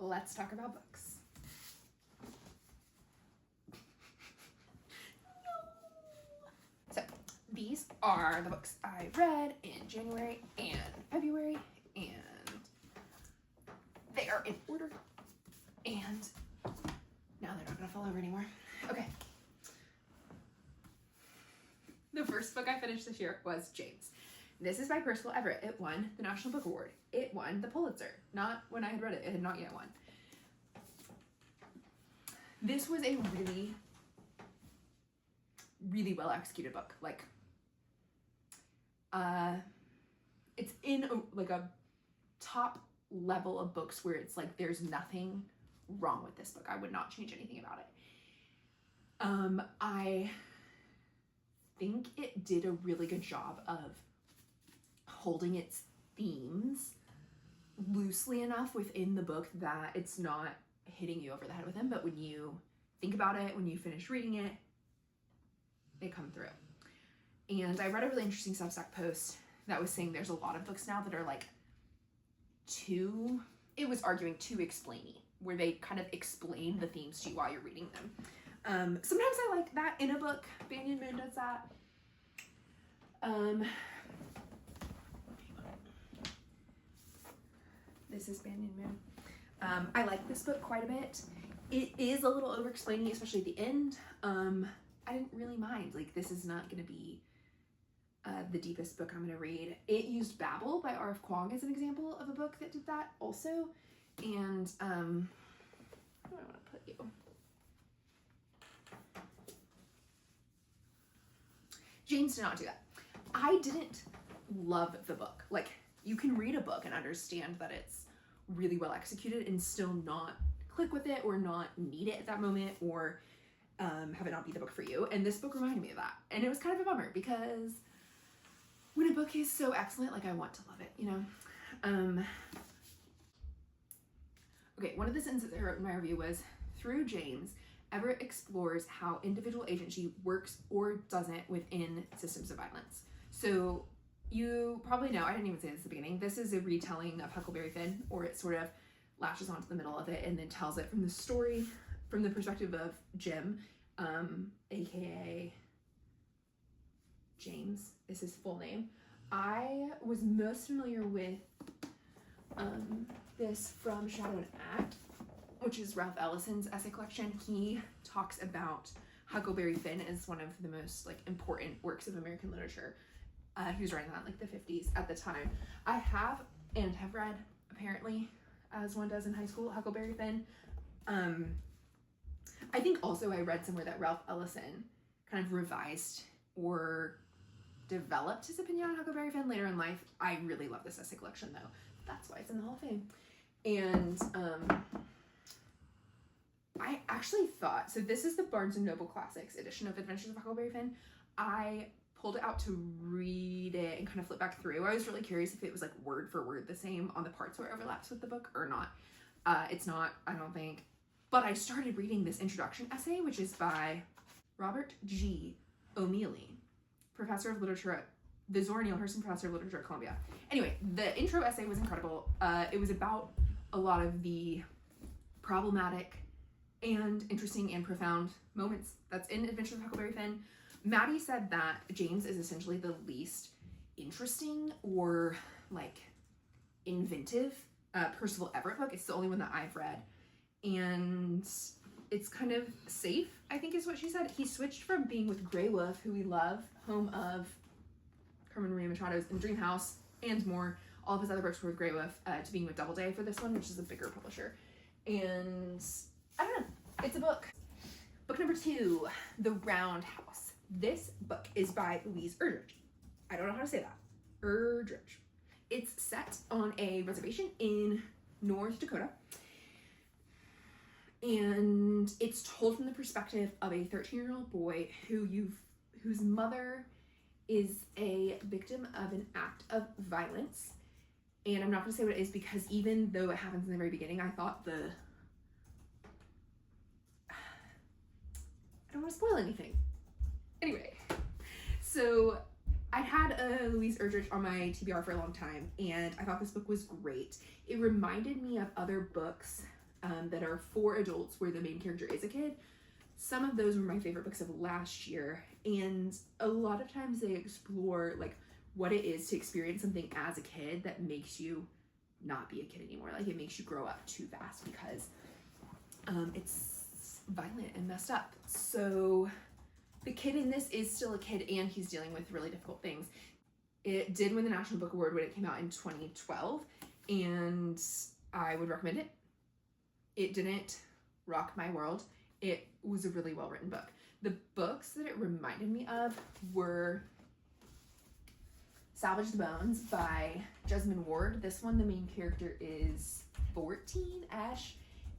let's talk about books. So these are the books I read in January and February, and they are in order, and now they're not gonna fall over anymore. Okay. The first book I finished this year was James. This is by Percival Everett. It won the National Book Award. It won the Pulitzer. Not when I had read it. It had not yet won. This was a really, really well executed book. Like, it's in a top level of books where it's like there's nothing wrong with this book. I would not change anything about it. I think it did a really good job of holding its themes loosely enough within the book that it's not hitting you over the head with them, but when you think about it, when you finish reading it, they come through. And I read a really interesting Substack post that was saying there's a lot of books now that are like too explainy, where they kind of explain the themes to you while you're reading them. Sometimes I like that in a book. Banyan Moon does that. This is Banyan Moon. I like this book quite a bit. It is a little over-explaining, especially at the end. I didn't really mind. Like, this is not going to be the deepest book I'm going to read. It used Babel by R.F. Kuang as an example of a book that did that also. And, where do I want to put you? James did not do that. I didn't love the book. Like, you can read a book and understand that it's really well executed and still not click with it or not need it at that moment, or have it not be the book for you. And this book reminded me of that. And it was kind of a bummer because when a book is so excellent, like, I want to love it, you know? Okay, one of the sentences I wrote in my review was, through James, Everett explores how individual agency works or doesn't within systems of violence. So you probably know, I didn't even say this at the beginning, this is a retelling of Huckleberry Finn, or it sort of lashes onto the middle of it and then tells it from the perspective of Jim, aka James is his full name. I was most familiar with this from Shadow and Act, which is Ralph Ellison's essay collection. He talks about Huckleberry Finn as one of the most like important works of American literature. He was writing that in like the 50s at the time. I have read, apparently, as one does in high school, Huckleberry Finn. I think also I read somewhere that Ralph Ellison kind of revised or developed his opinion on Huckleberry Finn later in life. I really love this essay collection though. That's why it's in the Hall of Fame. And I actually thought, so this is the Barnes & Noble Classics edition of Adventures of Huckleberry Finn. I pulled it out to read it and kind of flip back through. I was really curious if it was like word for word the same on the parts where it overlaps with the book or not. It's not, I don't think. But I started reading this introduction essay, which is by Robert G. O'Mealy, professor of literature the Zora Neale Hurston Professor of Literature at Columbia. Anyway, the intro essay was incredible. It was about a lot of the problematic and interesting and profound moments that's in Adventures of Huckleberry Finn. Maddie said that James is essentially the least interesting or like inventive Percival Everett book. It's the only one that I've read. And it's kind of safe, I think is what she said. He switched from being with Grey Wolf, who we love, home of Carmen Maria Machado's In the Dream House and more. All of his other books were with Grey Wolf, to being with Doubleday for this one, which is a bigger publisher. And I don't know, it's a book. Book number 2, The Round House. This book is by Louise Erdrich. I don't know how to say that. Erdrich. It's set on a reservation in North Dakota. And it's told from the perspective of a 13-year-old boy whose mother is a victim of an act of violence. And I'm not going to say what it is because even though it happens in the very beginning, I thought I don't want to spoil anything. Anyway, so I had Louise Erdrich on my TBR for a long time, and I thought this book was great. It reminded me of other books that are for adults where the main character is a kid. Some of those were my favorite books of last year, and a lot of times they explore like what it is to experience something as a kid that makes you not be a kid anymore. Like it makes you grow up too fast because it's violent and messed up. So the kid in this is still a kid and he's dealing with really difficult things. It did win the National Book Award when it came out in 2012, and I would recommend it. It didn't rock my world. It was a really well-written book. The books that it reminded me of were Salvage the Bones by Jesmyn Ward. This one, the main character is 14-ish,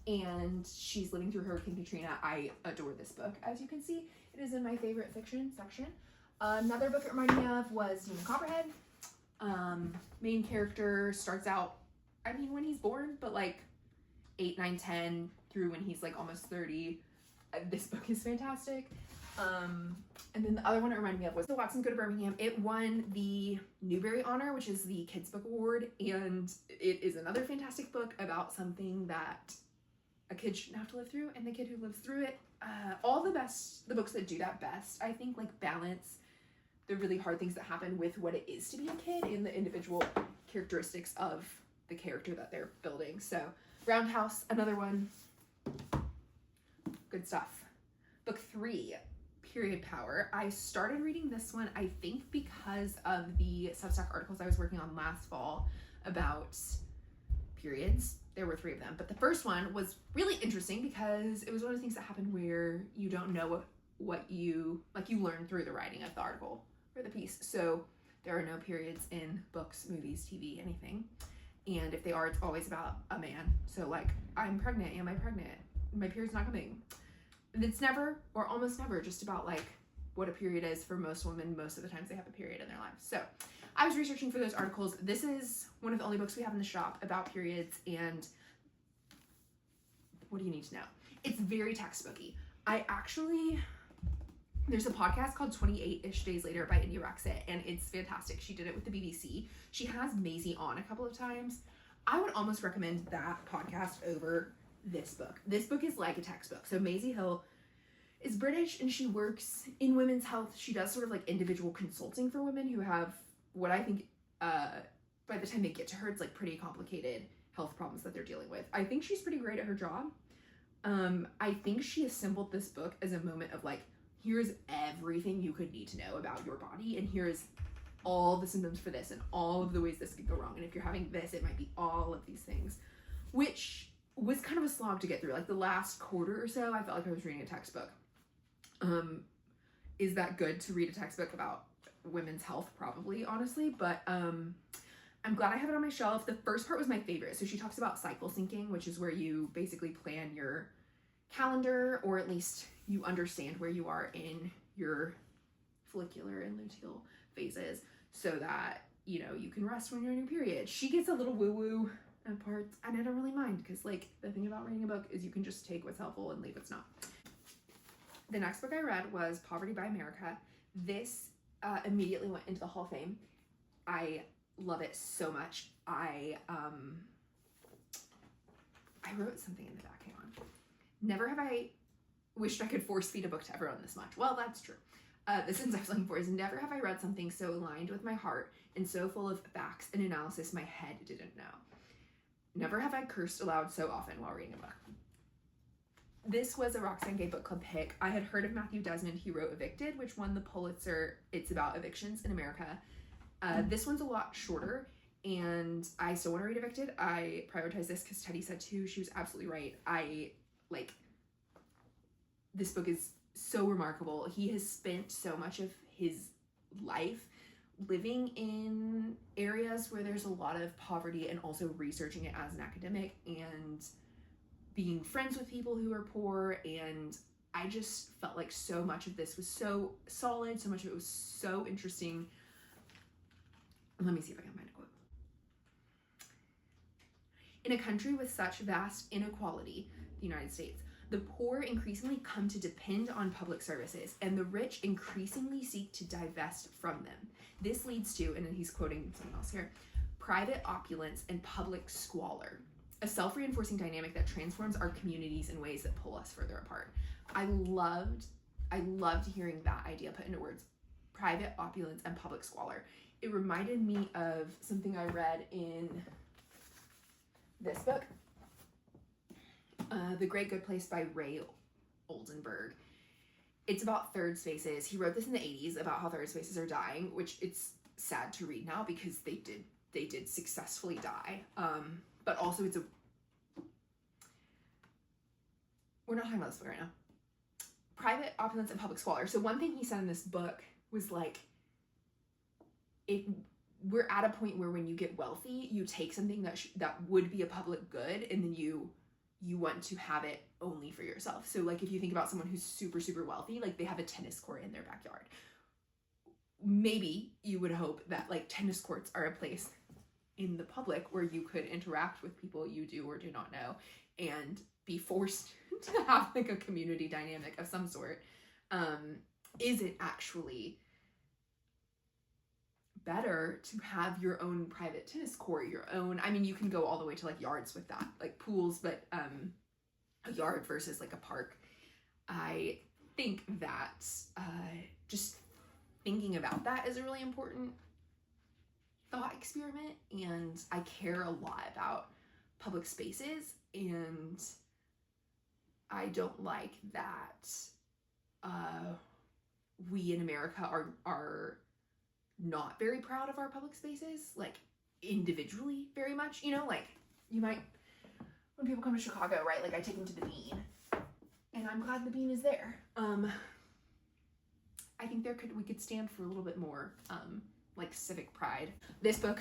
and she's living through Hurricane Katrina. I adore this book, as you can see. It is in my favorite fiction section. Another book it reminded me of was Demon Copperhead. Main character starts out, I mean, when he's born, but like 8, 9, 10 through when he's like almost 30. This book is fantastic. And then the other one it reminded me of was The Watsons Go to Birmingham. It won the Newbery Honor, which is the Kids Book Award, and it is another fantastic book about something that a kid shouldn't have to live through, and the kid who lives through it. All the books that do that best, I think, like balance the really hard things that happen with what it is to be a kid and the individual characteristics of the character that they're building. So Roundhouse, another one. Good stuff. Book 3, Period Power. I started reading this one, I think, because of the Substack articles I was working on last fall about periods. There were 3 of them, but the first one was really interesting because it was one of the things that happened where you don't know what you learn through the writing of the article or the piece. So there are no periods in books, movies, TV, anything. And if they are, it's always about a man. So like, I'm pregnant, am I pregnant? My period's not coming. It's never, or almost never, just about like what a period is for most women. Most of the times they have a period in their lives. So I was researching for those articles. This is one of the only books we have in the shop about periods, and what do you need to know? It's very textbooky. There's a podcast called 28-ish Days Later by India Rexit, and it's fantastic. She did it with the BBC. She has Maisie on a couple of times. I would almost recommend that podcast over this book. This book is like a textbook. So Maisie Hill is British and she works in women's health. She does sort of like individual consulting for women who have what I think by the time they get to her, it's like pretty complicated health problems that they're dealing with. I think she's pretty great at her job. I think she assembled this book as a moment of like, here's everything you could need to know about your body, and here's all the symptoms for this and all of the ways this could go wrong. And if you're having this, it might be all of these things, which was kind of a slog to get through. Like the last quarter or so, I felt like I was reading a textbook. Is that good to read a textbook about women's health? Probably, honestly, but I'm glad I have it on my shelf. The first part was my favorite. So she talks about cycle syncing, which is where you basically plan your calendar, or at least you understand where you are in your follicular and luteal phases so that, you know, you can rest when you're in your period. She gets a little woo-woo at parts, and I don't really mind because, like, the thing about reading a book is you can just take what's helpful and leave what's not. The next book I read was Poverty by America. This immediately went into the Hall of Fame. I love it so much. I wrote something in the back. Hang on. Never have I wished I could force feed a book to everyone this much. Well, that's true. The sentence I was looking for is, never have I read something so aligned with my heart and so full of facts and analysis my head didn't know. Never have I cursed aloud so often while reading a book. This was a Roxane Gay Book Club pick. I had heard of Matthew Desmond. He wrote Evicted, which won the Pulitzer. It's about evictions in America. This one's a lot shorter, and I still want to read Evicted. I prioritize this because Teddy said too. She was absolutely right. This book is so remarkable. He has spent so much of his life living in areas where there's a lot of poverty and also researching it as an academic and being friends with people who are poor. And I just felt like so much of this was so solid. So much of it was so interesting. Let me see if I can find a quote. In a country with such vast inequality, the United States, the poor increasingly come to depend on public services, and the rich increasingly seek to divest from them. This leads to, and then he's quoting something else here, private opulence and public squalor. a self-reinforcing dynamic that transforms our communities in ways that pull us further apart. I loved hearing that idea put into words. Private opulence and public squalor. It reminded me of something I read in this book, The Great Good Place by Ray Oldenburg. It's about third spaces. He wrote this in the 80s about how third spaces are dying, which it's sad to read now because they did successfully die. But also we're not talking about this book right now. Private opulence and public squalor. So one thing he said in this book was like, we're at a point where when you get wealthy, you take something that would be a public good, and then you want to have it only for yourself. So like if you think about someone who's super, super wealthy, like they have a tennis court in their backyard. Maybe you would hope that like tennis courts are a place in the public where you could interact with people you do or do not know and be forced to have like a community dynamic of some sort. Is it actually better to have your own private tennis court, your own, I mean, you can go all the way to like yards with that, like pools, but a yard versus like a park. I think that just thinking about that is a really important thought experiment, and I care a lot about public spaces, and I don't like that we in America are not very proud of our public spaces, like individually very much, you know, like you might, when people come to Chicago, right, like I take them to the Bean and I'm glad the Bean is there. I think we could stand for a little bit more like civic pride. This book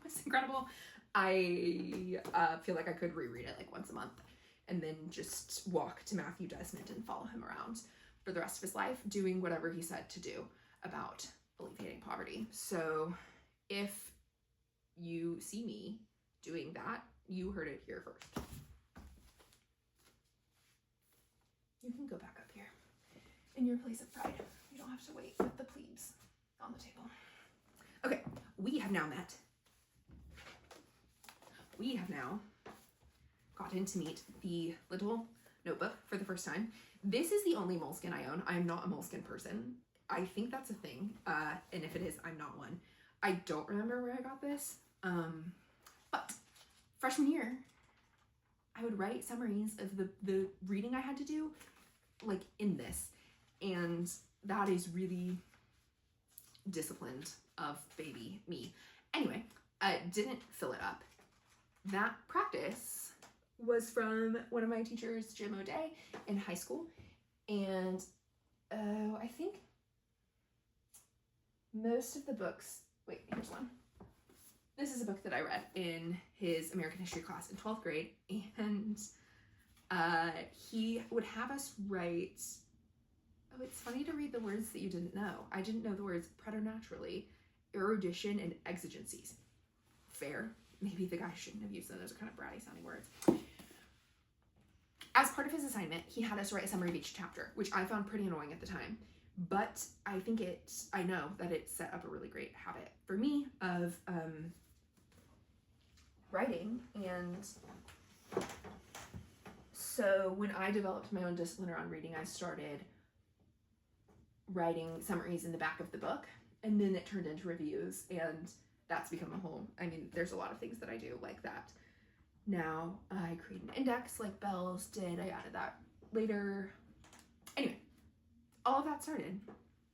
was incredible. I feel like I could reread it like once a month and then just walk to Matthew Desmond and follow him around for the rest of his life, doing whatever he said to do about alleviating poverty. So if you see me doing that, you heard it here first. You can go back up here in your place of pride. You don't have to wait with the plebes on the table. Okay, we have now met. We have now gotten to meet the little notebook for the first time. This is the only Moleskine I own. I am not a Moleskine person. I think that's a thing, and if it is, I'm not one. I don't remember where I got this, but freshman year, I would write summaries of the reading I had to do, like in this, and that is really disciplined of baby me. Anyway, I didn't fill it up. That practice was from one of my teachers, Jim O'Day, in high school, and I think most of the books, wait, here's one. This is a book that I read in his American history class in 12th grade, and he would have us write, oh, it's funny to read the words that you didn't know. I didn't know the words preternaturally, erudition, and exigencies. Fair. Maybe the guy shouldn't have used them. Those are kind of bratty sounding words. As part of his assignment, he had us write a summary of each chapter, which I found pretty annoying at the time. But I think I know that it set up a really great habit for me of writing. And so when I developed my own discipline around reading, I started writing summaries in the back of the book, and then it turned into reviews, and that's become a whole, I mean, there's a lot of things that I do like that. Now I create an index like Bells did. I added that later. Anyway, all of that started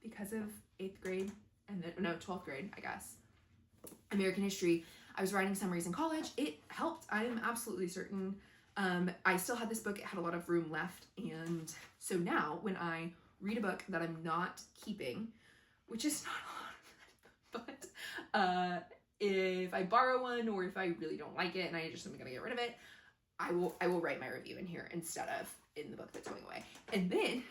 because of 8th grade and then, no, 12th grade, I guess. American history. I was writing summaries in college. It helped. I am absolutely certain. I still had this book. It had a lot of room left. And so now when I read a book that I'm not keeping, which is not a lot, but if I borrow one or if I really don't like it and I just am gonna get rid of it, I will write my review in here instead of in the book that's going away. And then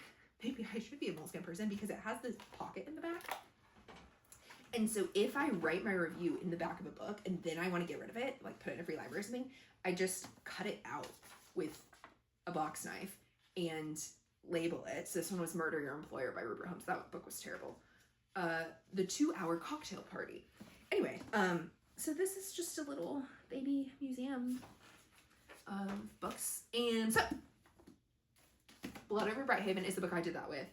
maybe I should be a Moleskine person because it has this pocket in the back. And so if I write my review in the back of a book and then I want to get rid of it, like put it in a free library or something, I just cut it out with a box knife and label it. So this one was Murder Your Employer by Rupert Holmes. That book was terrible. The 2-hour cocktail party. Anyway, so this is just a little baby museum of books. And so, Blood Over Brighthaven is the book I did that with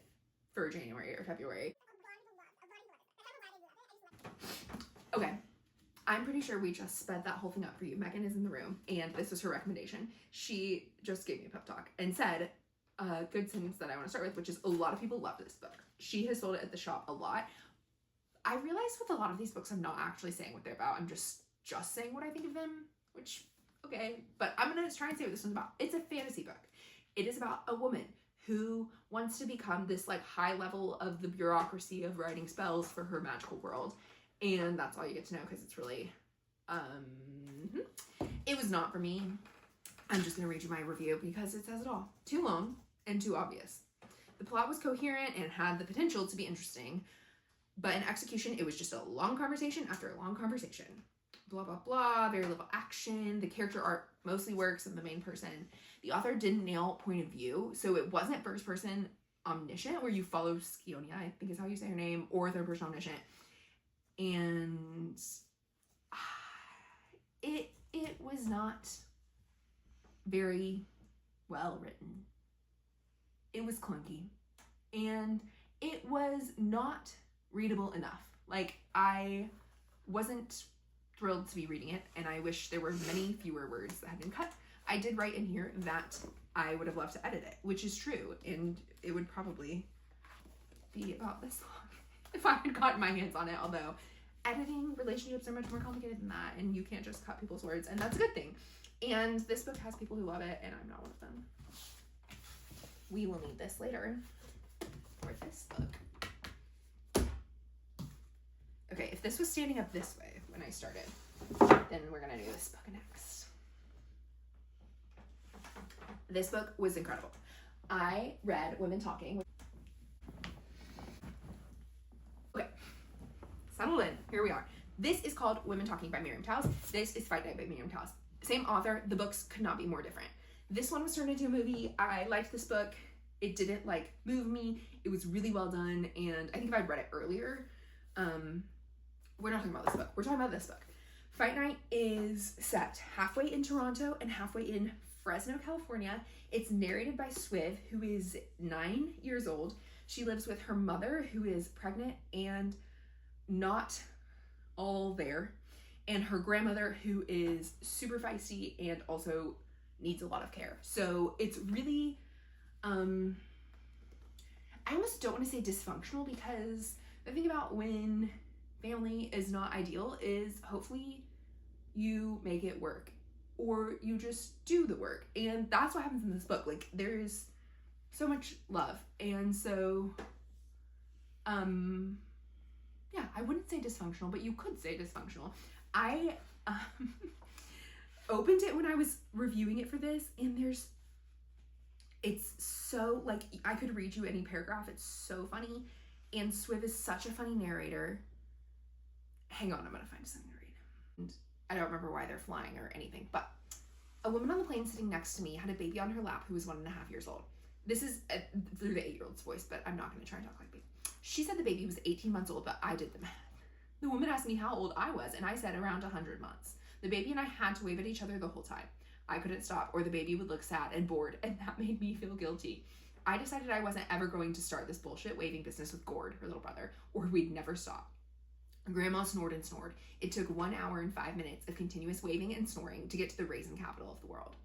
for January or February. Okay, I'm pretty sure we just sped that whole thing up for you. Megan is in the room, and this was her recommendation. She just gave me a pep talk and said a good sentence that I want to start with, which is a lot of people love this book. She has sold it at the shop a lot. I realized with a lot of these books, I'm not actually saying what they're about. I'm just saying what I think of them, which, okay. But I'm going to try and say what this one's about. It's a fantasy book. It is about a woman who wants to become this like high level of the bureaucracy of writing spells for her magical world. And that's all you get to know because it's really, it was not for me. I'm just going to read you my review because it says it all. Too long and too obvious. The plot was coherent and had the potential to be interesting, but in execution, it was just a long conversation after a long conversation. Blah, blah, blah, very little action. The character art mostly works in the main person. The author didn't nail point of view, so it wasn't first person omniscient where you follow Skionia, I think is how you say her name, or third person omniscient. And it was not very well written. It was clunky, and it was not readable enough. Like, I wasn't thrilled to be reading it, and I wish there were many fewer words that had been cut. I did write in here that I would have loved to edit it, which is true, and it would probably be about this long if I had gotten my hands on it, although editing relationships are much more complicated than that, and you can't just cut people's words, and that's a good thing. And this book has people who love it, and I'm not one of them. We will need this later for this book. Okay, if this was standing up this way when I started, then we're gonna do this book next. This book was incredible. I read Women Talking. Okay, settled in, here we are. This is called Women Talking by Miriam Towles. This is Fight Night by Miriam Towles. Same author, the books could not be more different. This one was turned into a movie. I liked this book. It didn't like move me. It was really well done, and I think if I'd read it earlier, we're not talking about this book. We're talking about this book. Fight Night is set halfway in Toronto and halfway in Fresno, California. It's narrated by Swiv, who is 9 years old. She lives with her mother, who is pregnant and not all there, and her grandmother, who is super feisty and also needs a lot of care. So it's really, I almost don't want to say dysfunctional, because the thing about when family is not ideal is hopefully you make it work, or you just do the work. And that's what happens in this book. Like, there's so much love. And so, yeah, I wouldn't say dysfunctional, but you could say dysfunctional. I opened it when I was reviewing it for this, and it's so, like, I could read you any paragraph. It's so funny. And Swiv is such a funny narrator. Hang on, I'm gonna find something to read. And I don't remember why they're flying or anything, but a woman on the plane sitting next to me had a baby on her lap who was 1.5 years old. This is through the 8-year-old's voice, but I'm not gonna try and talk like me. She said the baby was 18 months old, but I did the math. The woman asked me how old I was, and I said around 100 months. The baby and I had to wave at each other the whole time. I couldn't stop, or the baby would look sad and bored, and that made me feel guilty. I decided I wasn't ever going to start this bullshit waving business with Gord, her little brother, or we'd never stop. Grandma snored and snored. It took 1 hour and 5 minutes of continuous waving and snoring to get to the raisin capital of the world.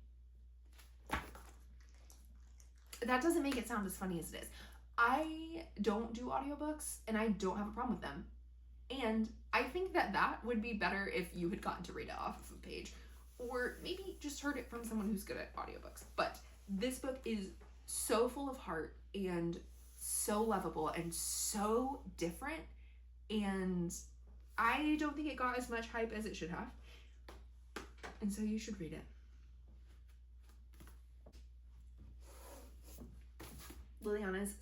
That doesn't make it sound as funny as it is. I don't do audiobooks, and I don't have a problem with them. And I think that would be better if you had gotten to read it off of a page, or maybe just heard it from someone who's good at audiobooks. But this book is so full of heart and so lovable and so different, and I don't think it got as much hype as it should have. And so you should read it. Liliana's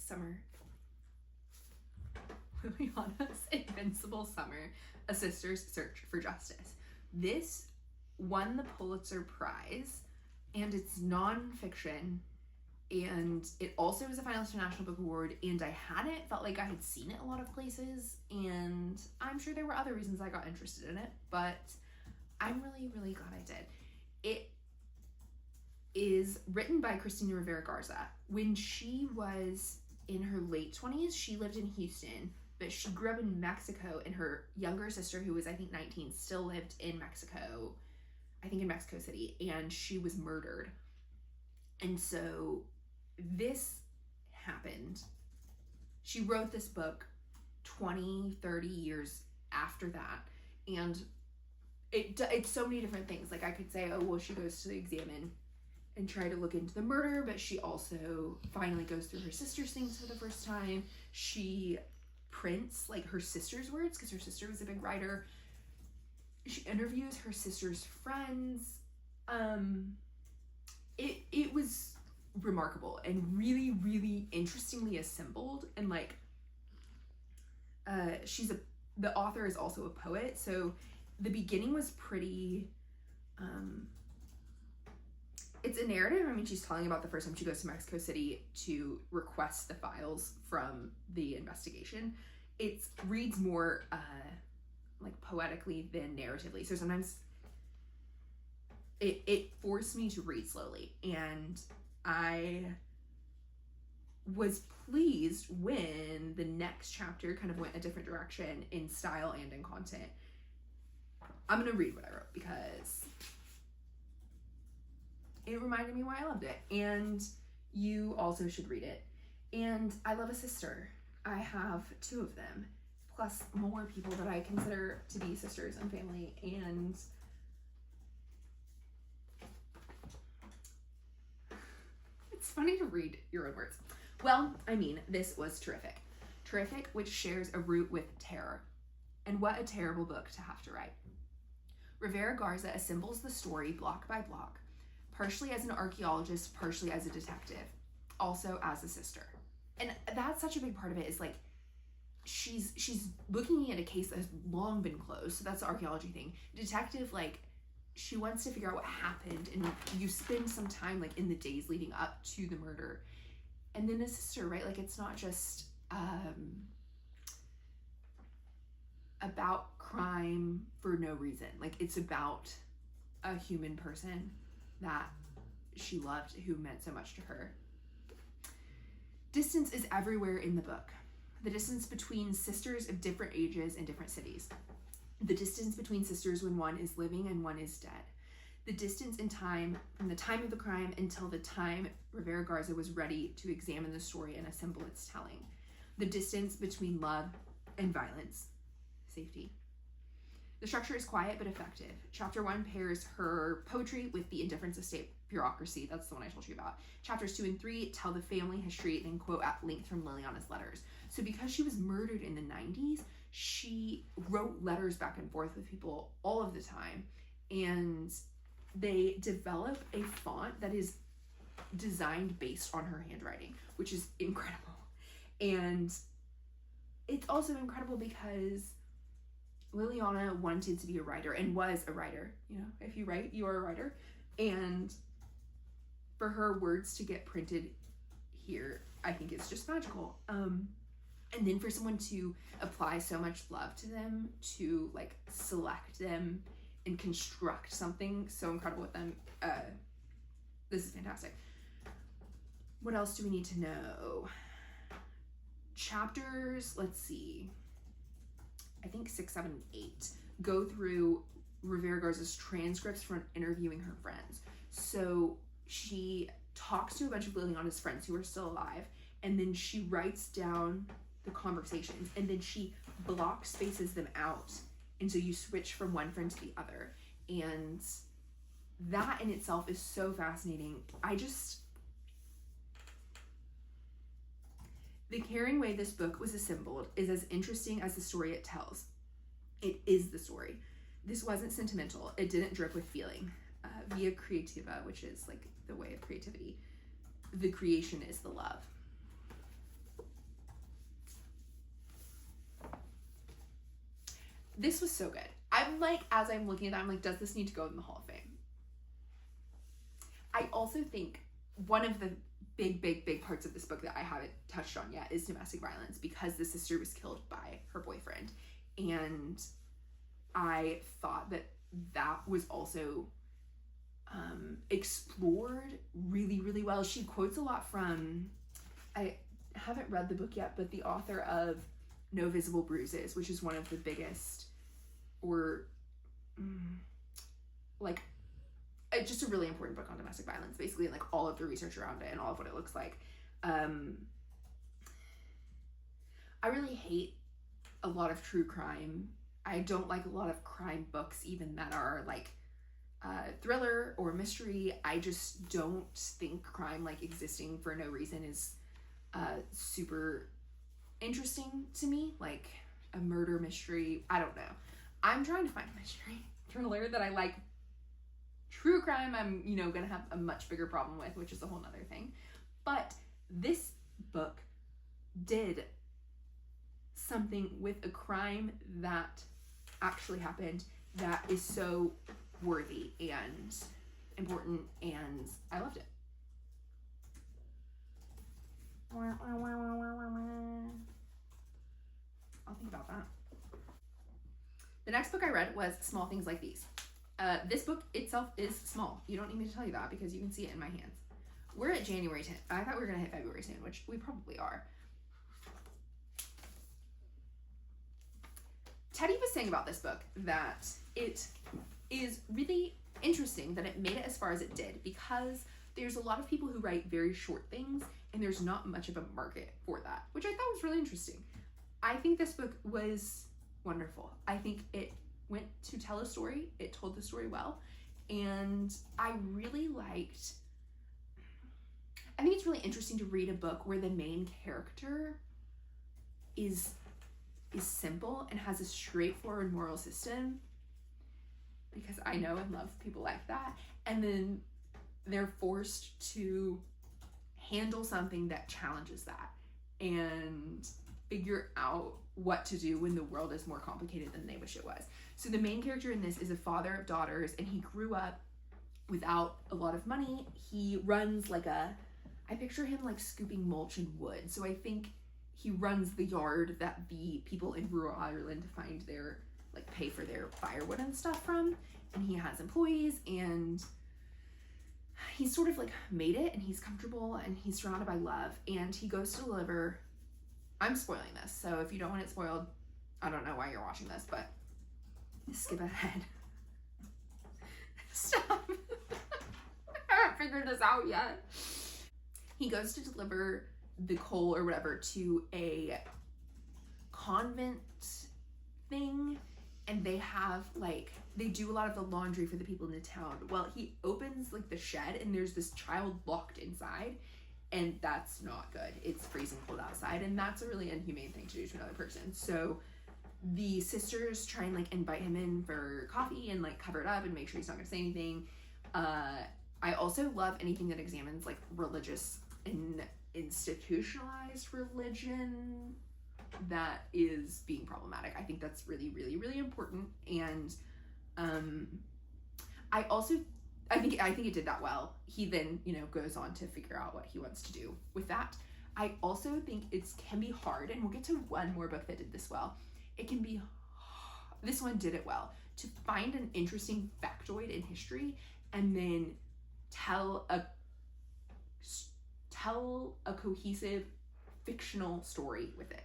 Invincible Summer, A Sister's Search for Justice. This won the Pulitzer Prize, and it's nonfiction, and it also was a finalist for National Book Award, and I hadn't felt like I had seen it a lot of places, and I'm sure there were other reasons I got interested in it, but I'm really, really glad I did. is written by Cristina Rivera Garza. When she was in her late 20s, she lived in Houston, but she grew up in Mexico, and her younger sister, who was I think 19, still lived in Mexico, I think in Mexico City, and she was murdered. And so this happened. She wrote this book 20, 30 years after that, and it's so many different things. Like, I could say, oh, well, she goes to examine and try to look into the murder, but she also finally goes through her sister's things for the first time. She prints, like, her sister's words, because her sister was a big writer. She interviews her sister's friends. It was remarkable and really, really interestingly assembled. And, like, the author is also a poet, so the beginning was pretty, it's a narrative. I mean, she's telling about the first time she goes to Mexico City to request the files from the investigation. It reads more, like, poetically than narratively. So sometimes it forced me to read slowly. And I was pleased when the next chapter kind of went a different direction in style and in content. I'm going to read what I wrote because it reminded me why I loved it. And you also should read it. And I love a sister. I have 2 of them, plus more people that I consider to be sisters and family. And it's funny to read your own words. Well, I mean, this was terrific. Terrific, which shares a root with terror. And what a terrible book to have to write. Rivera Garza assembles the story block by block, partially as an archaeologist, partially as a detective, also as a sister. And that's such a big part of it, is like, she's looking at a case that has long been closed, so that's the archaeology thing. Detective, like, she wants to figure out what happened, and you spend some time, like, in the days leading up to the murder. And then a sister, right? Like, it's not just about crime for no reason. Like, it's about a human person that she loved, who meant so much to her. Distance is everywhere in the book. The distance between sisters of different ages and different cities. The distance between sisters when one is living and one is dead. The distance in time from the time of the crime until the time Rivera Garza was ready to examine the story and assemble its telling. The distance between love and violence. Safety. The structure is quiet but effective. Chapter 1 pairs her poetry with the indifference of state bureaucracy. That's the one I told you about. Chapters 2 and 3 tell the family history and quote at length from Liliana's letters. So because she was murdered in the 90s, she wrote letters back and forth with people all of the time. And they develop a font that is designed based on her handwriting, which is incredible. And it's also incredible because Liliana wanted to be a writer and was a writer. You know, if you write, you are a writer. And for her words to get printed here, I think it's just magical. And then for someone to apply so much love to them, to, like, select them and construct something so incredible with them, this is fantastic. What else do we need to know? Chapters, let's see, I think 6, 7, 8 go through Rivera Garza's transcripts from interviewing her friends. So she talks to a bunch of Liliana's friends who are still alive, and then she writes down the conversations, and then she block spaces them out, and so you switch from one friend to the other. And that in itself is so fascinating. The caring way this book was assembled is as interesting as the story it tells. It is the story. This wasn't sentimental. It didn't drip with feeling. Via creativa, which is like the way of creativity, the creation is the love. This was so good. I'm like, as I'm looking at that, I'm like, does this need to go in the Hall of Fame? I also think one of the big parts of this book that I haven't touched on yet is domestic violence, because the sister was killed by her boyfriend. And I thought that that was also explored really, really well. She quotes a lot from, I haven't read the book yet, but the author of No Visible Bruises, which is one of the biggest, or like, just a really important book on domestic violence, basically, and like all of the research around it and all of what it looks like. I really hate a lot of true crime. I don't like a lot of crime books, even that are like thriller or mystery. I just don't think crime like existing for no reason is super interesting to me. Like a murder mystery, I don't know. I'm trying to find a mystery thriller that I like. True crime, I'm, you know, gonna have a much bigger problem with, which is a whole nother thing. But this book did something with a crime that actually happened that is so worthy and important, and I loved it. I'll think about that. The next book I read was Small Things Like These. This book itself is small. You don't need me to tell you that because you can see it in my hands. We're at January 10th. I thought we were going to hit February soon, which we probably are. Teddy was saying about this book that it is really interesting that it made it as far as it did, because there's a lot of people who write very short things and there's not much of a market for that, which I thought was really interesting. I think this book was wonderful. I think it went to tell a story. It told the story well, and I really liked, I think it's really interesting to read a book where the main character is simple and has a straightforward moral system, because I know and love people like that, and then they're forced to handle something that challenges that and figure out what to do when the world is more complicated than they wish it was. So the main character in this is a father of daughters, and he grew up without a lot of money. He runs like I picture him like scooping mulch and wood. So I think he runs the yard that the people in rural Ireland find their, like, pay for their firewood and stuff from. And he has employees, and he's sort of like made it, and he's comfortable, and he's surrounded by love, and he goes to deliver. I'm spoiling this, so if you don't want it spoiled, I don't know why you're watching this, but skip ahead. Stop. I haven't figured this out yet. He goes to deliver the coal or whatever to a convent thing, and they have like, they do a lot of the laundry for the people in the town. Well, he opens like the shed, and there's this child locked inside, and that's not good. It's freezing cold outside, and that's a really inhumane thing to do to another person. So the sisters try and like invite him in for coffee and like cover it up and make sure he's not gonna say anything. I also love anything that examines like religious and institutionalized religion that is being problematic. I think that's really, really, really important. And I think it did that well. He then, you know, goes on to figure out what he wants to do with that. I also think it can be hard, and we'll get to one more book that did this well. It can be, this one did it well, to find an interesting factoid in history and then tell a cohesive fictional story with it.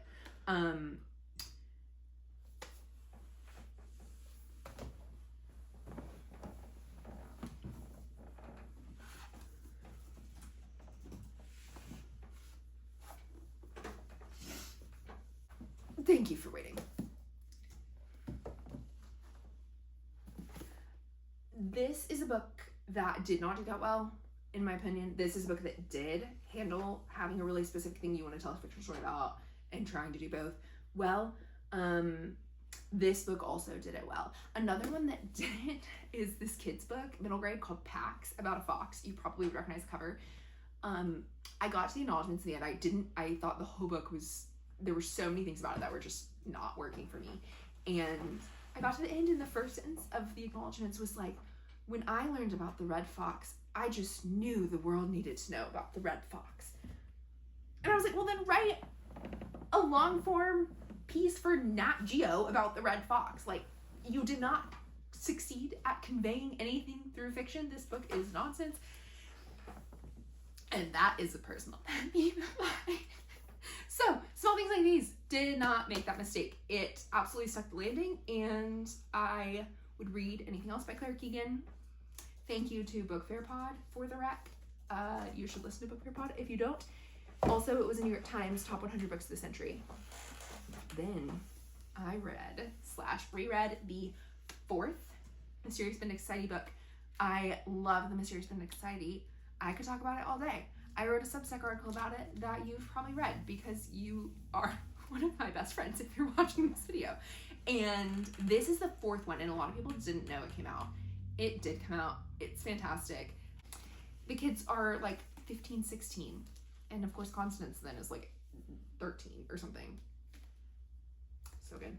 Thank you for waiting. This is a book that did not do that well, in my opinion. This is a book that did handle having a really specific thing you want to tell a fictional story about and trying to do both well. This book also did it well. Another one that didn't is this kid's book, middle grade, called Pax, about a fox. You probably would recognize the cover. I got to the acknowledgements in the end. I thought the whole book was, there were so many things about it that were just not working for me. And I got to the end, and the first sentence of the acknowledgements was like, when I learned about the red fox, I just knew the world needed to know about the red fox. And I was like, well, then write a long form piece for Nat Geo about the red fox. Like, you did not succeed at conveying anything through fiction. This book is nonsense. And that is a personal pet peeve of mine. So, Small Things Like These did not make that mistake. It absolutely stuck the landing, and I would read anything else by Claire Keegan. Thank you to Book Fair Pod for the rec. You should listen to Book Fair Pod if you don't. Also, it was a New York Times Top 100 Books of the Century. Then I reread the 4th Mysterious Midnight Society book. I love the Mysterious Midnight Society. I could talk about it all day. I wrote a Substack article about it that you've probably read because you are one of my best friends if you're watching this video. And this is the 4th one, and a lot of people didn't know it came out. It did come out. It's fantastic. The kids are like 15, 16. And of course Constance then is like 13 or something. So good.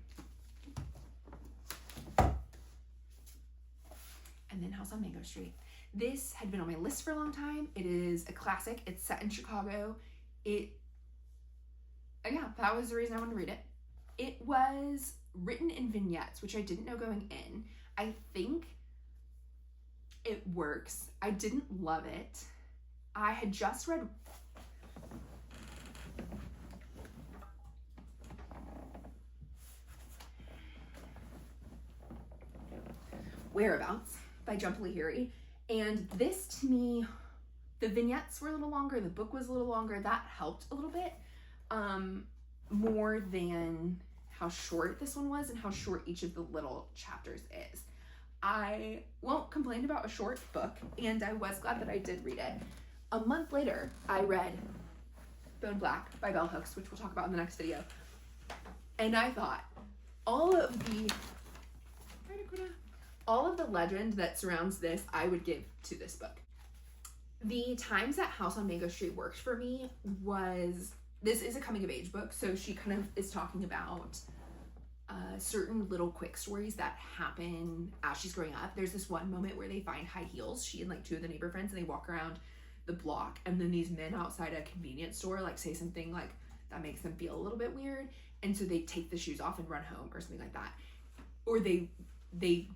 And then House on Mango Street. This had been on my list for a long time. It is a classic. It's set in Chicago. Yeah, that was the reason I wanted to read it. It was written in vignettes, which I didn't know going in. I think it works. I didn't love it. I had just read Whereabouts by Jhumpa Lahiri. And this, to me, the vignettes were a little longer, the book was a little longer. That helped a little bit, more than how short this one was and how short each of the little chapters is. I won't complain about a short book, and I was glad that I did read it. A month later, I read Bone Black by Bell Hooks, which we'll talk about in the next video. And I thought, all of the legend that surrounds this, I would give to this book. The times that House on Mango Street worked for me was, this is a coming of age book, so she kind of is talking about certain little quick stories that happen as she's growing up. There's this one moment where they find high heels, she and like 2 of the neighbor friends, and they walk around the block, and then these men outside a convenience store like say something like that makes them feel a little bit weird, and so they take the shoes off and run home or something like that. Or they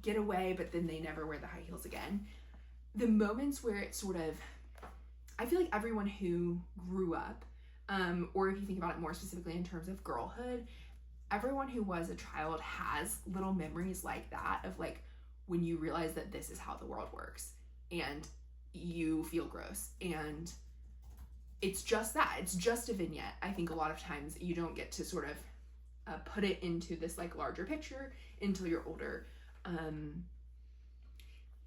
get away, but then they never wear the high heels again. The moments where it sort of, I feel like everyone who grew up, or if you think about it more specifically in terms of girlhood, everyone who was a child has little memories like that of like when you realize that this is how the world works and you feel gross. And it's just that, it's just a vignette. I think a lot of times you don't get to sort of put it into this like larger picture until you're older.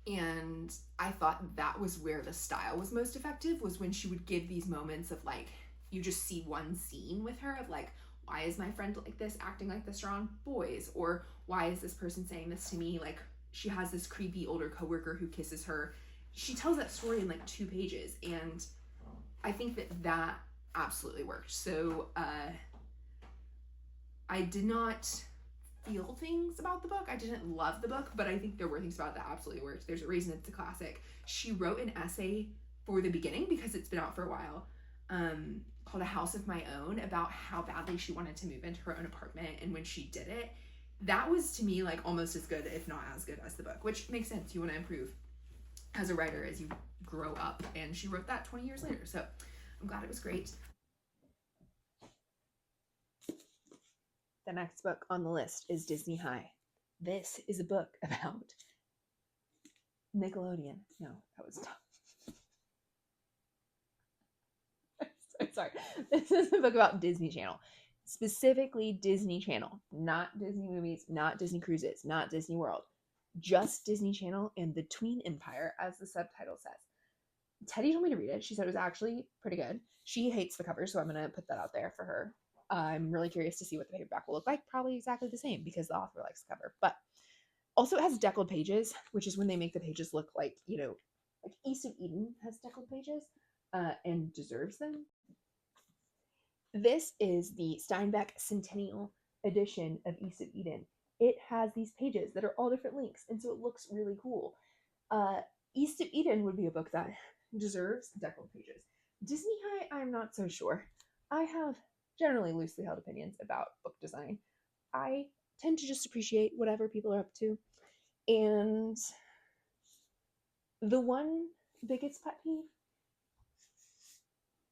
And I thought that was where the style was most effective, was when she would give these moments of like, you just see one scene with her of like, why is my friend like this, acting like this around boys? Or why is this person saying this to me? Like, she has this creepy older coworker who kisses her. She tells that story in like 2 pages, and I think that absolutely worked. So I did not feel things about the book. I didn't love the book, but I think there were things about it that absolutely worked. There's a reason it's a classic. She wrote an essay for the beginning, because it's been out for a while, called A House of My Own, about how badly she wanted to move into her own apartment, and when she did it, that was to me like almost as good, if not as good, as the book, which makes sense. You want to improve as a writer as you grow up, and she wrote that 20 years later, so I'm glad it was great. The next book on the list is Disney High. This is a book about Nickelodeon. No, that was tough. Sorry. This is a book about Disney Channel. Specifically Disney Channel. Not Disney movies, not Disney cruises, not Disney World. Just Disney Channel and the Tween Empire, as the subtitle says. Teddy told me to read it. She said it was actually pretty good. She hates the cover, so I'm going to put that out there for her. I'm really curious to see what the paperback will look like. Probably exactly the same, because the author likes the cover. But also it has deckled pages, which is when they make the pages look like, you know, like East of Eden has deckled pages, and deserves them. This is the Steinbeck Centennial edition of East of Eden. It has these pages that are all different lengths, and so it looks really cool. East of Eden would be a book that deserves deckled pages. Disney High, I'm not so sure. I have generally loosely held opinions about book design. I tend to just appreciate whatever people are up to, And the one biggest pet peeve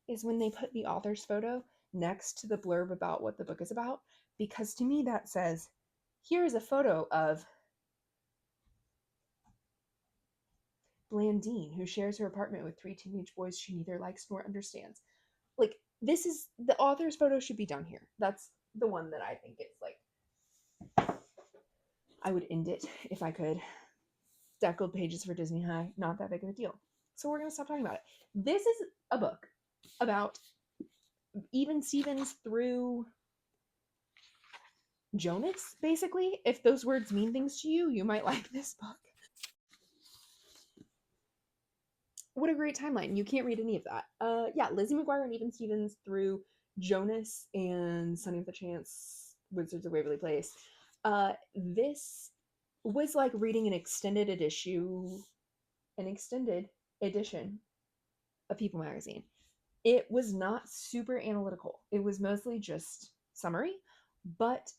is when they put the author's photo next to the blurb about what the book is about, because to me that says, here's a photo of Blandine, who shares her apartment with 3 teenage boys she neither likes nor understands. Like, this is the author's photo should be down here. That's the one that I think is like, I would end it if I could. Deckled pages for Disney High, not that big of a deal. So we're gonna stop talking about it. This is a book about Even Stevens through Jonas, basically. If those words mean things to you, you might like this book. What a great timeline. You can't read any of that. Yeah, Lizzie McGuire and Even Stevens through Jonas and Sunny with a Chance, Wizards of Waverly Place. This was like reading an extended edition of People magazine. It was not super analytical. It was mostly just summary, but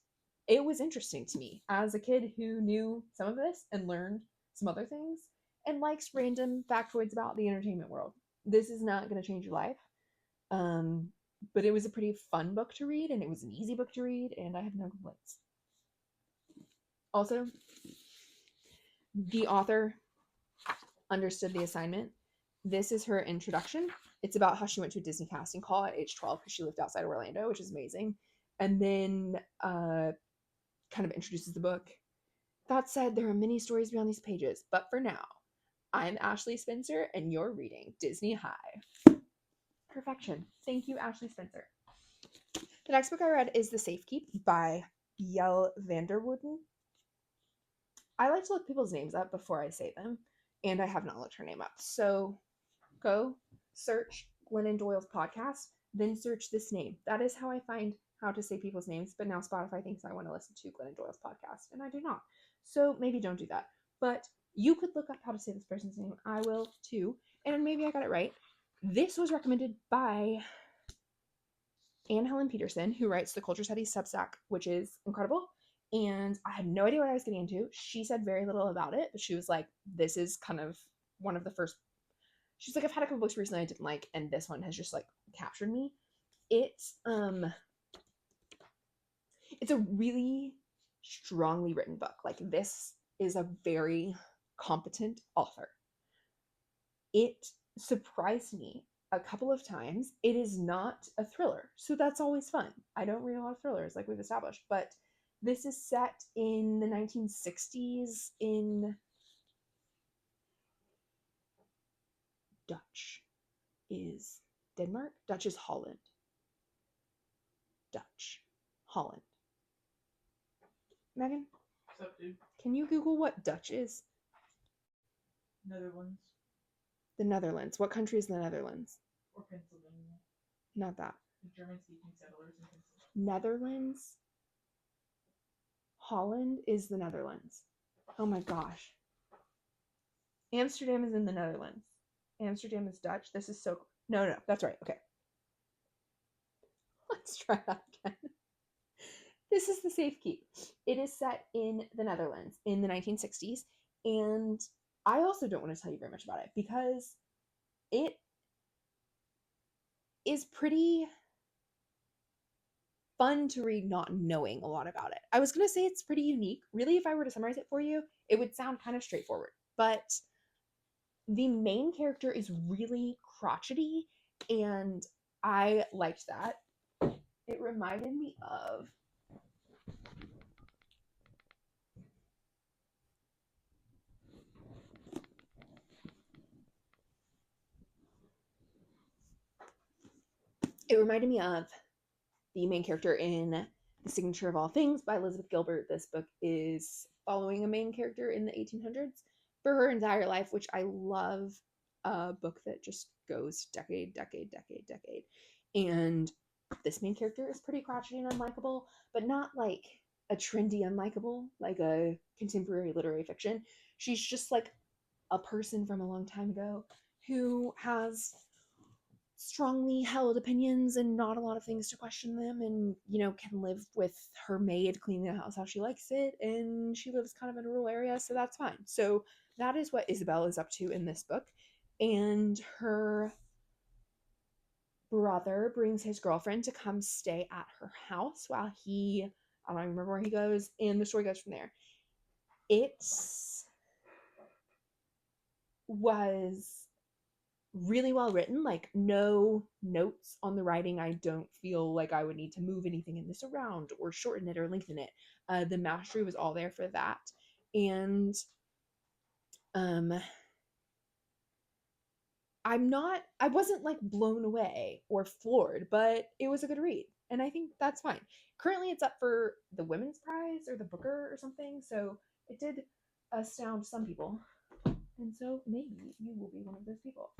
it was interesting to me as a kid who knew some of this and learned some other things and likes random factoids about the entertainment world. This is not going to change your life. But it was a pretty fun book to read, and it was an easy book to read, and I have no complaints. Also, the author understood the assignment. This is her introduction. It's about how she went to a Disney casting call at age 12 because she lived outside of Orlando, which is amazing. And then kind of introduces the book. That said, there are many stories beyond these pages, but for now, I'm Ashley Spencer, and you're reading Disney High. Perfection. Thank you, Ashley Spencer. The next book I read is The Safekeep by Jelle Vanderwooden. I like to look people's names up before I say them, and I have not looked her name up. So go search Glennon Doyle's podcast, then search this name. That is how I find how to say people's names, but now Spotify thinks I want to listen to Glennon Doyle's podcast, and I do not. So maybe don't do that. But you could look up how to say this person's name. I will too, and maybe I got it right. This was recommended by Anne Helen Peterson, who writes the Culture Studies Substack, which is incredible. And I had no idea what I was getting into. She said very little about it, but she was like, this is kind of one of the first. She's like, I've had a couple books recently I didn't like, and this one has just like captured me. It's a really strongly written book. Like, this is a very competent author. It surprised me a couple of times. It is not a thriller, so that's always fun. I don't read a lot of thrillers, like we've established, but this is set in the 1960s in Dutch is Denmark. Dutch is Holland. Dutch. Holland. Megan? What's up, dude? Can you Google what Dutch is? Netherlands. The Netherlands. What country is the Netherlands? Or Pennsylvania. Not that. The German-speaking settlers in Pennsylvania. Netherlands. Holland is the Netherlands. Oh my gosh. Amsterdam is in the Netherlands. Amsterdam is Dutch. This is so... No, that's right. Okay. Let's try that again. This is The Safekeep. It is set in the Netherlands in the 1960s, and I also don't want to tell you very much about it because it is pretty fun to read not knowing a lot about it. I was going to say it's pretty unique. Really, if I were to summarize it for you, it would sound kind of straightforward, but the main character is really crotchety, and I liked that. It reminded me of the main character in The Signature of All Things by Elizabeth Gilbert. This book is following a main character in the 1800s for her entire life, which I love. A book that just goes decade. And this main character is pretty crotchety and unlikable, but not like a trendy unlikable, like a contemporary literary fiction. She's just like a person from a long time ago who has strongly held opinions and not a lot of things to question them, and can live with her maid cleaning the house how she likes it, and she lives kind of in a rural area, so that's fine. So that is what Isabel is up to in this book. And her brother brings his girlfriend to come stay at her house while I don't remember where he goes, and the story goes from there. It was really well written, like no notes on the writing. I don't feel like I would need to move anything in this around or shorten it or lengthen it. The mastery was all there for that. And I wasn't like blown away or floored, but it was a good read. And I think that's fine. Currently it's up for the Women's Prize or the Booker or something, so it did astound some people. And so maybe you will be one of those people.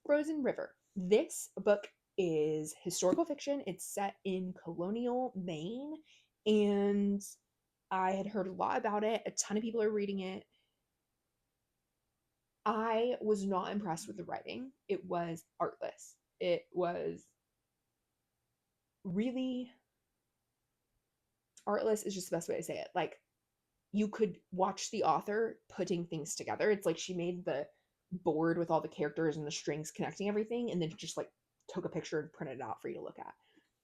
Frozen River. This book is historical fiction. It's set in colonial Maine, and I had heard a lot about it. A ton of people are reading it. I was not impressed with the writing. It was artless. It was really artless is just the best way to say it. Like, you could watch the author putting things together. It's like she made the board with all the characters and the strings connecting everything, and then just like took a picture and printed it out for you to look at.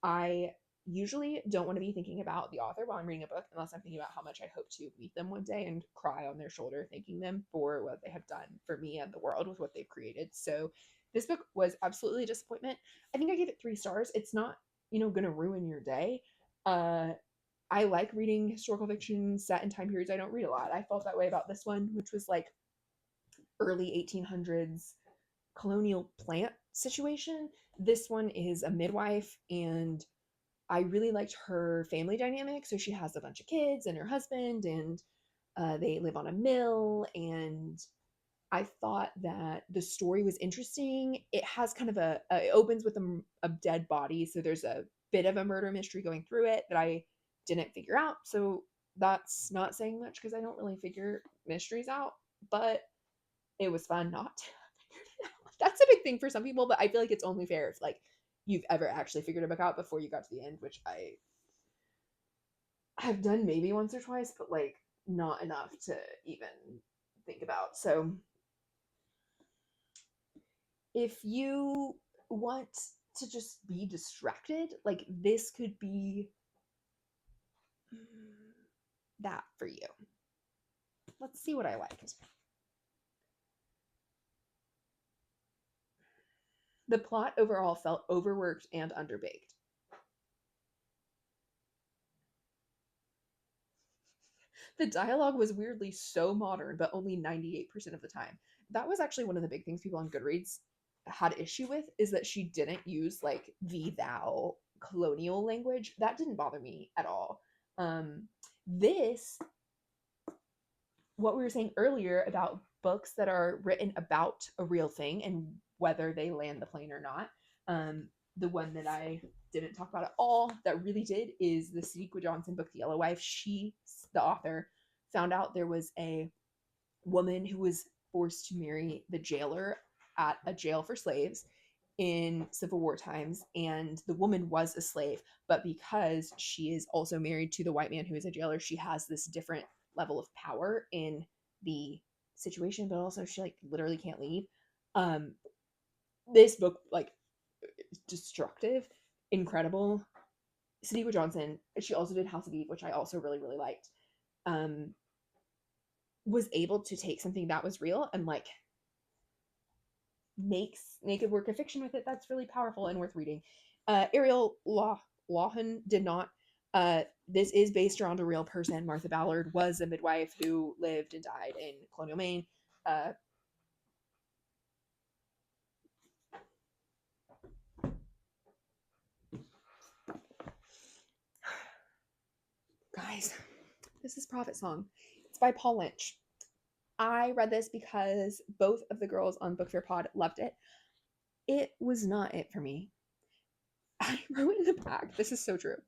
I usually don't want to be thinking about the author while I'm reading a book unless I'm thinking about how much I hope to meet them one day and cry on their shoulder thanking them for what they have done for me and the world with what they've created. So this book was absolutely a disappointment. I think I gave it 3 stars. It's not, going to ruin your day. I like reading historical fiction set in time periods I don't read a lot. I felt that way about this one, which was like early 1800s colonial plant situation. This one is a midwife, and I really liked her family dynamic. So she has a bunch of kids and her husband, and they live on a mill. And I thought that the story was interesting. It has kind of it opens with a dead body. So there's a bit of a murder mystery going through it that I didn't figure out. So that's not saying much because I don't really figure mysteries out, but it was fun not to figure it out. That's a big thing for some people, but I feel like it's only fair if like you've ever actually figured a book out before you got to the end, which I have done maybe once or twice, but like not enough to even think about. So if you want to just be distracted, like this could be that for you. Let's see what I liked. The plot overall felt overworked and underbaked. The dialogue was weirdly so modern, but only 98% of the time. That was actually one of the big things people on Goodreads had issue with, is that she didn't use like the thou colonial language. That didn't bother me at all. This, what we were saying earlier about books that are written about a real thing and whether they land the plane or not. The one that I didn't talk about at all that really did is the Sadiqa Johnson book, The Yellow Wife. She, the author, found out there was a woman who was forced to marry the jailer at a jail for slaves in Civil War times, and the woman was a slave, but because she is also married to the white man who is a jailer, she has this different level of power in the situation, but also she like literally can't leave. This book, like, destructive, incredible. Sadiqa Johnson, she also did House of Eve, which I also really, really liked. Was able to take something that was real and like make a work of fiction with it that's really powerful and worth reading. Ariel Lawhon did not. This is based around a real person. Martha Ballard was a midwife who lived and died in colonial Maine. Guys, this is Prophet Song. It's by Paul Lynch. I read this because both of the girls on Book Fair Pod loved it. It was not it for me. I wrote in the back, this is so true.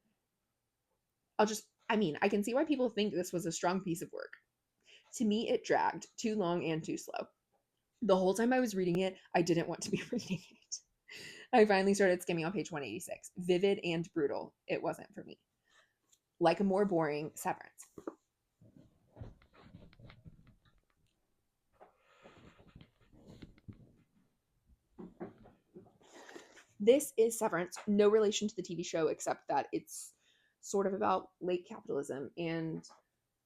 I can see why people think this was a strong piece of work. To me, it dragged too long and too slow. The whole time I was reading it, I didn't want to be reading it. I finally started skimming on page 186. Vivid and brutal. It wasn't for me. Like a more boring Severance. This is Severance. No relation to the TV show, except that it's sort of about late capitalism and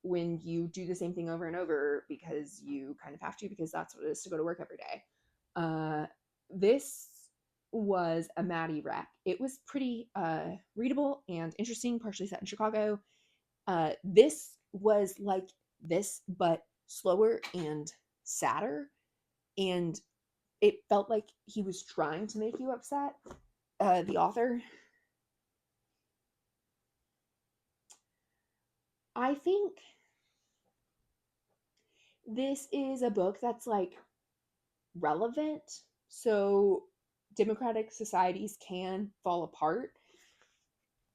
when you do the same thing over and over because you kind of have to, because that's what it is to go to work every day. This was a Maddie wreck. It was pretty readable and interesting, partially set in Chicago. This was like this, but slower and sadder. And it felt like he was trying to make you upset, the author. I think this is a book that's like relevant. So democratic societies can fall apart.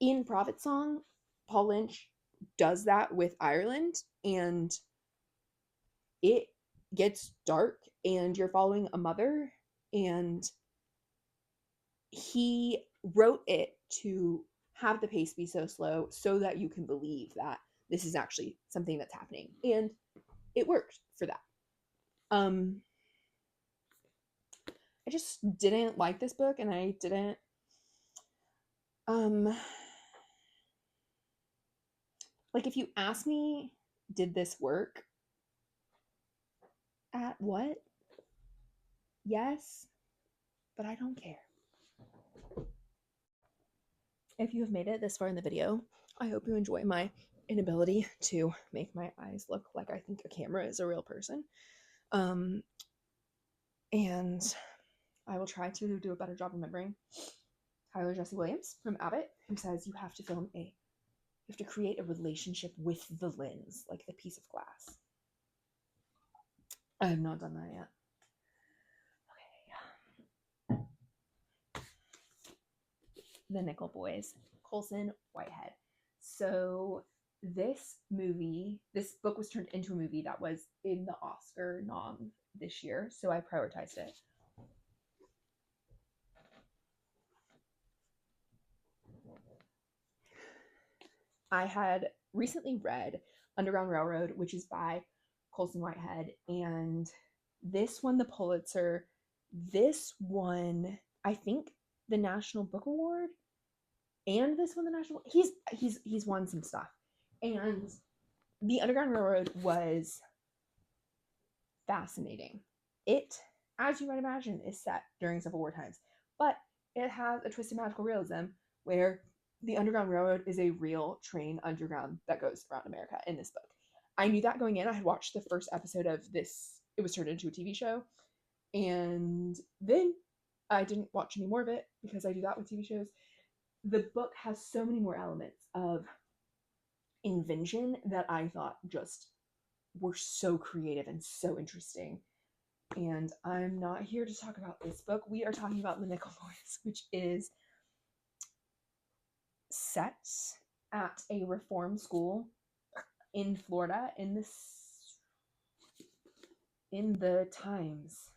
In Prophet Song, Paul Lynch does that with Ireland, and it gets dark, and you're following a mother, and he wrote it to have the pace be so slow so that you can believe that this is actually something that's happening, and it worked for that. I just didn't like this book, and I didn't like, if you ask me, did this work at what? Yes, but I don't care. If you have made it this far in the video, I hope you enjoy my inability to make my eyes look like I think a camera is a real person. And I will try to do a better job remembering Tyler Jesse Williams from Abbott, who says you have to create a relationship with the lens, like the piece of glass. I have not done that yet. Okay. The Nickel Boys, Colson Whitehead. So this book was turned into a movie that was in the Oscar nom this year, so I prioritized it. I had recently read Underground Railroad, which is by Colson Whitehead, and this won the Pulitzer. This won, I think, the National Book Award, and this won the National. He's won some stuff, and the Underground Railroad was fascinating. It, as you might imagine, is set during Civil War times, but it has a twisted magical realism where the Underground Railroad is a real train underground that goes around America in this book. I knew that going in. I had watched the first episode of this. It was turned into a TV show. And then I didn't watch any more of it because I do that with TV shows. The book has so many more elements of invention that I thought just were so creative and so interesting. And I'm not here to talk about this book. We are talking about The Nickel Boys, which is set at a reform school in Florida in the times.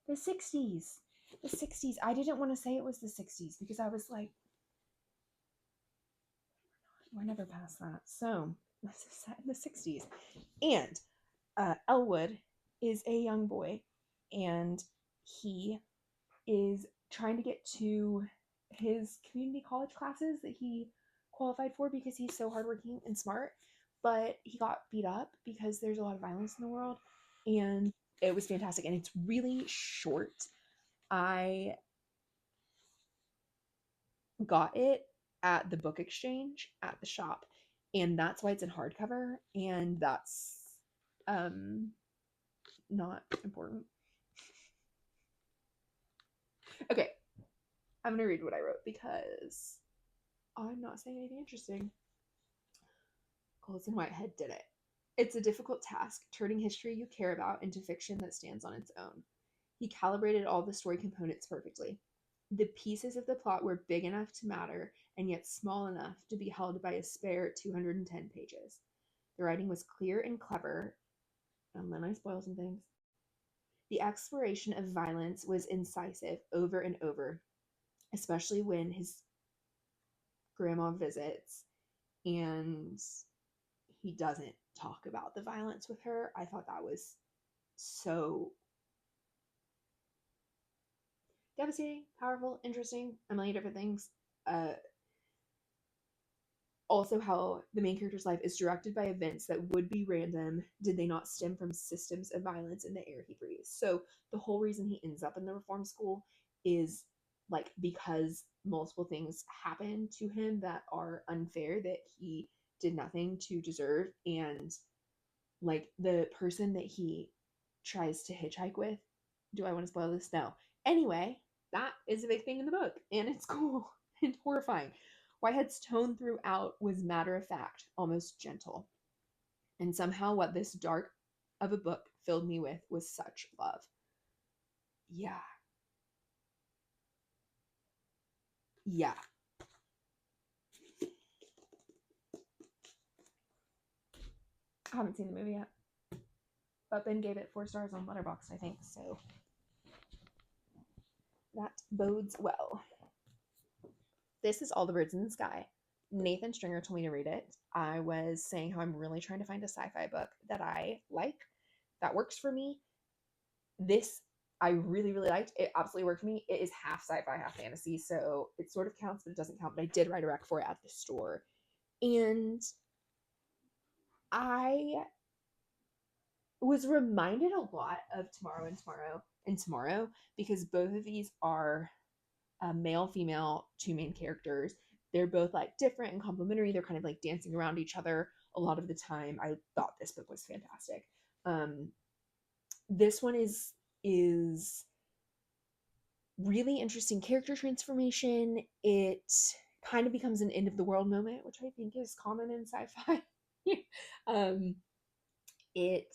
The 60s. The 60s. I didn't want to say it was the 60s because I was like, we're never past that. So, this is set in the 60s. And Elwood is a young boy, and he is trying to get to his community college classes that he qualified for because he's so hardworking and smart, but he got beat up because there's a lot of violence in the world, and it was fantastic, and it's really short. I got it at the book exchange at the shop, and that's why it's in hardcover, and that's not important. Okay, I'm gonna read what I wrote because I'm not saying anything interesting. Colson Whitehead did it. It's a difficult task, turning history you care about into fiction that stands on its own. He calibrated all the story components perfectly. The pieces of the plot were big enough to matter, and yet small enough to be held by a spare 210 pages. The writing was clear and clever, and then I spoil some things. The exploration of violence was incisive over and over, especially when his grandma visits and he doesn't talk about the violence with her. I thought that was so devastating, powerful, interesting, a million different things. Uh, Also, how the main character's life is directed by events that would be random did they not stem from systems of violence in the air he breathes. So, the whole reason he ends up in the reform school is like because multiple things happen to him that are unfair that he did nothing to deserve. And like the person that he tries to hitchhike with, do I want to spoil this? No. Anyway, that is a big thing in the book, and it's cool and horrifying. Whitehead's tone throughout was matter of fact, almost gentle. And somehow, what this dark of a book filled me with was such love. Yeah. Yeah. I haven't seen the movie yet. But Ben gave it 4 stars on Letterboxd, I think, so that bodes well. This is All the Birds in the Sky. Nathan Stringer told me to read it. I was saying how I'm really trying to find a sci-fi book that I like, that works for me. This I really, really liked. It absolutely worked for me. It is half sci-fi, half fantasy, so it sort of counts, but it doesn't count. But I did write a rec for it at the store. And I was reminded a lot of Tomorrow because both of these are male, female, 2 main characters. They're both like different and complementary. They're kind of like dancing around each other a lot of the time. I thought this book was fantastic. This one is really interesting character transformation. It kind of becomes an end of the world moment, which I think is common in sci-fi. It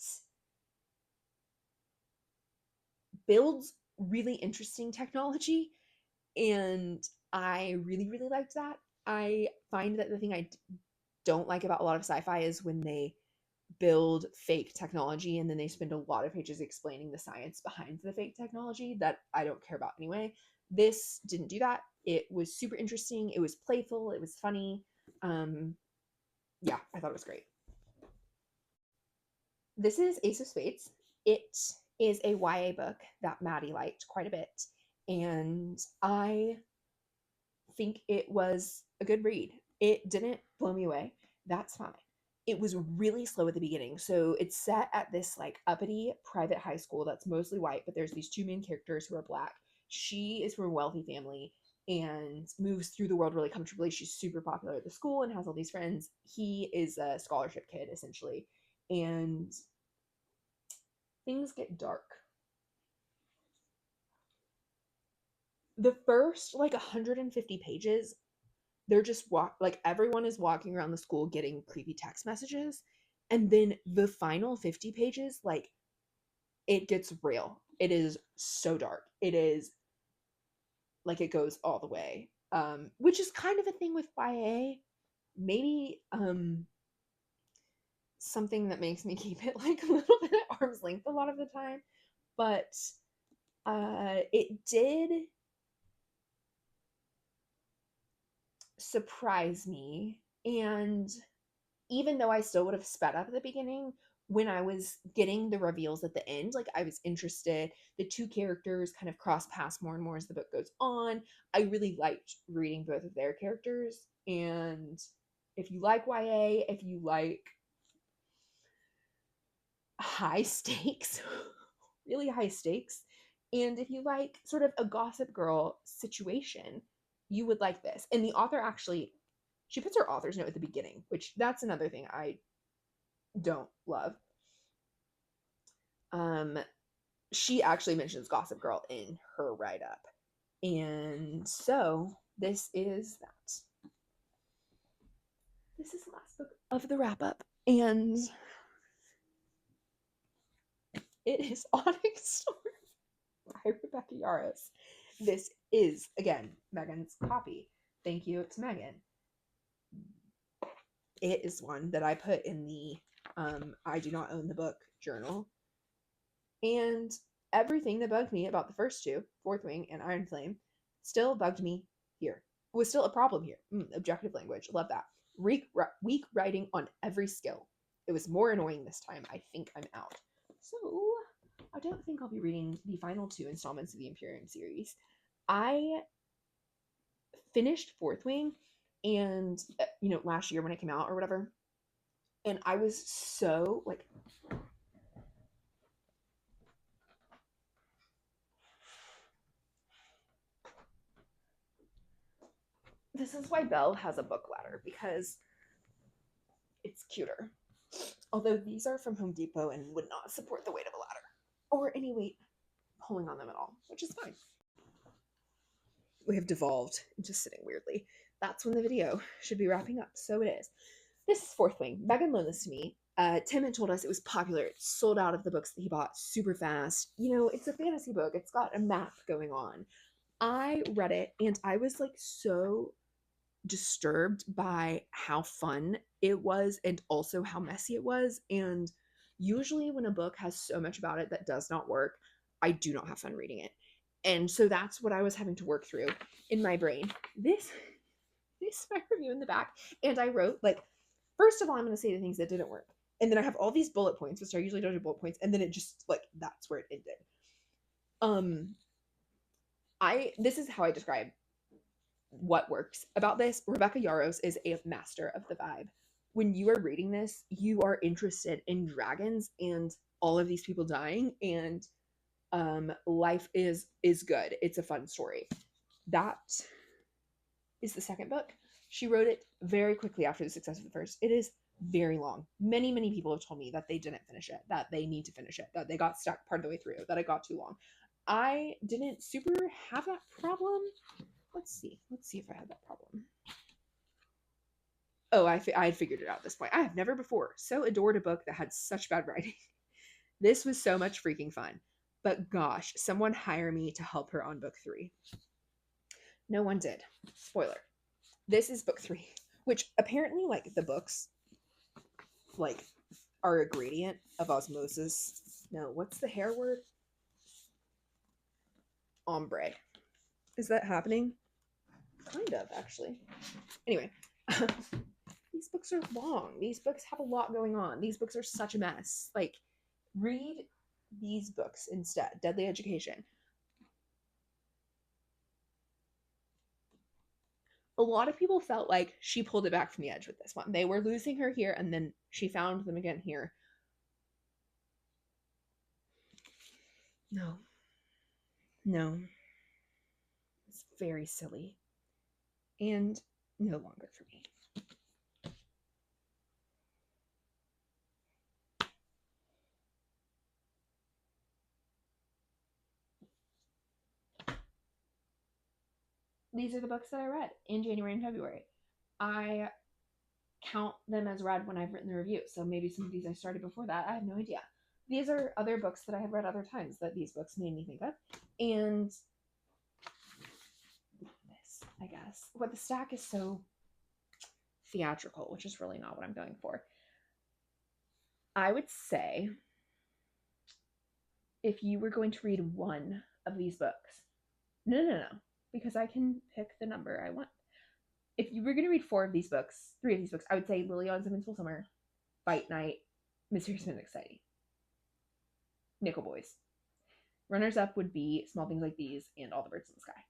builds really interesting technology, and I really, really liked that. I find that the thing I don't like about a lot of sci-fi is when they build fake technology and then they spend a lot of pages explaining the science behind the fake technology that I don't care about anyway. This didn't do that. It was super interesting. It was playful. It was funny. Yeah, I thought it was great. This is Ace of Spades. It is a YA book that Maddie liked quite a bit, and I think it was a good read. It didn't blow me away. That's fine. It was really slow at the beginning. So it's set at this like uppity private high school that's mostly white, but there's these 2 main characters who are black. She is from a wealthy family and moves through the world really comfortably. She's super popular at the school and has all these friends. He is a scholarship kid essentially. And things get dark. The first like 150 pages, they're just like everyone is walking around the school getting creepy text messages, and then the final 50 pages, like it gets real. It is so dark. It is like it goes all the way, which is kind of a thing with YA. Maybe something that makes me keep it like a little bit at arm's length a lot of the time, but it did surprise me. And even though I still would have sped up at the beginning, when I was getting the reveals at the end, like I was interested. The 2 characters kind of cross paths more and more as the book goes on. I really liked reading both of their characters. And if you like YA, if you like high stakes, really high stakes, and if you like sort of a Gossip Girl situation, you would like this. And the author actually, she puts her author's note at the beginning, which that's another thing I don't love. She actually mentions Gossip Girl in her write-up. And so this is that. This is the last book of the wrap-up. And it is Onyx Storm by Rebecca Yarros. This is, again, Megan's copy. Thank you to Megan. It is one that I put in the I do not own the book journal. And everything that bugged me about the first two, Fourth Wing and Iron Flame, still bugged me here. Was still a problem here. Objective language, love that. Weak writing on every skill. It was more annoying this time. I think I'm out. So I don't think I'll be reading the final two installments of the Imperium series. I finished Fourth Wing and last year when it came out or whatever, and I was so like, this is why Belle has a book ladder, because it's cuter. Although these are from Home Depot and would not support the weight of a ladder or any weight pulling on them at all, which is fine. We have devolved into sitting weirdly. That's when the video should be wrapping up. So it is. This is Fourth Wing. Megan loaned this to me. Tim had told us it was popular. It sold out of the books that he bought super fast. It's a fantasy book. It's got a map going on. I read it and I was like so disturbed by how fun it was and also how messy it was. And usually when a book has so much about it that does not work, I do not have fun reading it. And so that's what I was having to work through in my brain. This is my review in the back. And I wrote, like, first of all, I'm going to say the things that didn't work. And then I have all these bullet points, which I usually don't do bullet points. And then it just, like, that's where it ended. This is how I describe what works about this. Rebecca Yarros is a master of the vibe. When you are reading this, you are interested in dragons and all of these people dying, and life is good. It's a fun story. That is the second book. She wrote it very quickly after the success of the first. It is very long. Many people have told me that they didn't finish it, that they need to finish it, that they got stuck part of the way through, that it got too long. I didn't super have that problem. Let's see if I had that problem. Oh, I had figured it out at this point. I have never before so adored a book that had such bad writing. This was so much freaking fun. But gosh, someone hire me to help her on book 3. No one did. Spoiler. This is book 3, which apparently, like, the books, like, are a gradient of osmosis. No, what's the hair word? Ombre. Is that happening? Kind of, actually. Anyway. These books are long. These books have a lot going on. These books are such a mess. Like, read these books instead. Deadly Education. A lot of people felt like she pulled it back from the edge with this one. They were losing her here, and then she found them again here. No. It's very silly. And no longer for me. These are the books that I read in January and February. I count them as read when I've written the review, so maybe some of these I started before that. I have no idea. These are other books that I have read other times that these books made me think of. And this, I guess. But the stack is so theatrical, which is really not what I'm going for. I would say if you were going to read one of these books, no, because I can pick the number I want. If you were going to read 3 of these books, I would say Liliana's Invincible Summer, Fight Night, Mysterious Midnight Society, Nickel Boys. Runners up would be Small Things Like These and All the Birds in the Sky.